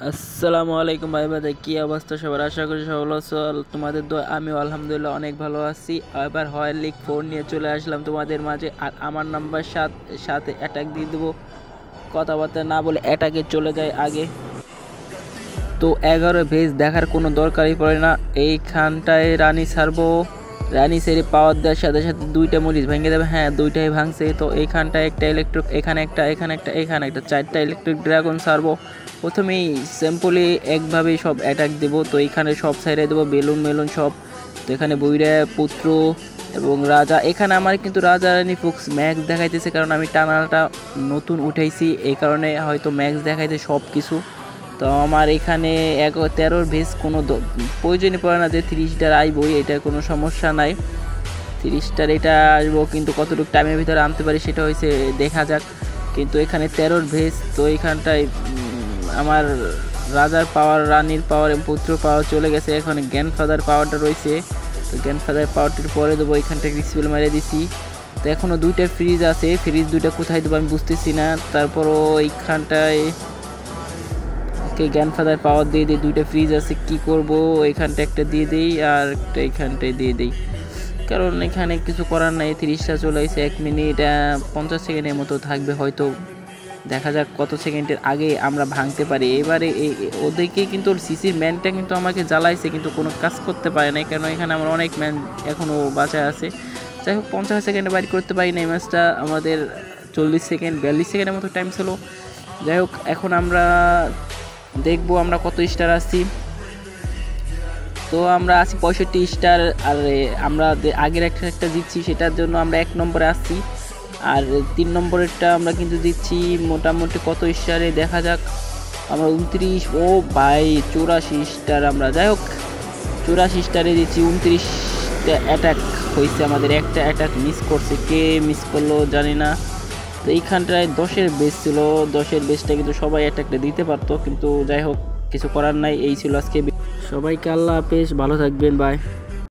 আসসালামু আলাইকুম ভাই ভাই, কি অবস্থা সবার? আশা করি সবাই ভালো আছো। তোমাদের দোয়া আমিও আলহামদুলিল্লাহ অনেক ভালো আছি। এবার রয়্যাল লিগ 4 নিয়ে চলে আসলাম তোমাদের মাঝে। আর আমার নাম্বার সাথে অ্যাটাক দিয়ে দেবো, কথাবার্তা না বলে অ্যাটাকে চলে যায় আগে। তো 11 ভেজ দেখার কোনো দরকারই পড়ে না। এইখানটায় রানি ছাড়বো, রানি সেরে পাওয়ার দেওয়ার সাথে সাথে দুইটা মরিচ ভেঙে দেবে। হ্যাঁ, দুইটাই ভাঙছে। তো এইখানটায় একটা ইলেকট্রিক, এখানে একটা, এখানে একটা, এখানে একটা, চারটা ইলেকট্রিক ড্রাগন ছাড়বো। প্রথমেই সিম্পলি একভাবেই সব অ্যাটাক দেবো। তো এইখানে সব সাইডে দেবো, বেলুন মেলুন সব। তো এখানে বইরা পুত্র এবং রাজা। এখানে আমার কিন্তু রাজা রানী ফুক্স ম্যাক্স দেখাইতেছে, কারণ আমি টানালটা নতুন উঠাইছি, এই কারণে হয়তো ম্যাক্স দেখাইতে সব কিছু। তো আমার এখানে 13 ভেজ কোনো প্রয়োজনই পড়ে না যে 30টার আইবই, এটা কোনো সমস্যা নাই। 30টার এটা আসবো, কিন্তু কতটুকু টাইমের ভিতরে আনতে পারি সেটা হয়েছে দেখা যাক। কিন্তু এখানে 13 ভেজ। তো এইখানটায় আমার রাজার পাওয়ার, রানীর পাওয়ার এবং পুত্র পাওয়ার চলে গেছে। এখন গ্র্যান্ডফাদার পাওয়ারটা রয়েছে। তো গ্র্যান্ডফাদার পাওয়ারটির পরে দেবো। এখানটা রিসিপেল মেরে দিছি। তো এখনও দুইটা ফ্রিজ আছে, ফ্রিজ দুইটা কোথায় দেবো আমি বুঝতেছি না। তারপরও এইখানটায় গ্র্যান্ডফাদার পাওয়ার দিয়ে দিই, দুইটা ফ্রিজ আছে, কি করব। এখানটা একটা দিয়ে দিই আর একটা এখানটায় দিয়ে দিই, কারণ এখানে কিছু করার নাই। 30টা চলে এসে 1 মিনিট 50 সেকেন্ডের মতো থাকবে হয়তো। দেখা যাক কত সেকেন্ডের আগে আমরা ভাঙতে পারি। এবারে ওদেরকে কিন্তু ওর সিসির ম্যানটা কিন্তু আমাকে জ্বালাইছে, কিন্তু কোনো কাজ করতে পারে না, কেন এখানে আমার অনেক ম্যান এখনও বাঁচায় আছে। যাই হোক, 50 সেকেন্ডে বাইর করতে পারি না এই ম্যাচটা। আমাদের 40 সেকেন্ড 42 সেকেন্ডের মতো টাইম ছিল। যাই হোক, এখন আমরা দেখবো আমরা কত স্টার আসছি। তো আমরা আছি 65 স্টার। আর আমরা আগের একটা জিতছি, সেটার জন্য আমরা 1 নম্বরে আসছি। আর 3 নম্বরেরটা আমরা কিন্তু দিচ্ছি মোটামুটি কত স্টারে দেখা যাক। আমরা 29, ও ভাই 84 স্টার আমরা। যাই হোক, 84 স্টারে দিচ্ছি। 29টা অ্যাটাক হয়েছে আমাদের, একটা অ্যাটাক মিস করছে, কে মিস করলো জানি না। তো এইখানটায় 10-এর বেস ছিল, 10-এর বেসটা কিন্তু সবাই অ্যাটাকটা দিতে পারতো, কিন্তু যাই হোক কিছু করার নাই। এই ছিল আজকে। সবাইকে আল্লাহ হাফেজ, ভালো থাকবেন, বাই।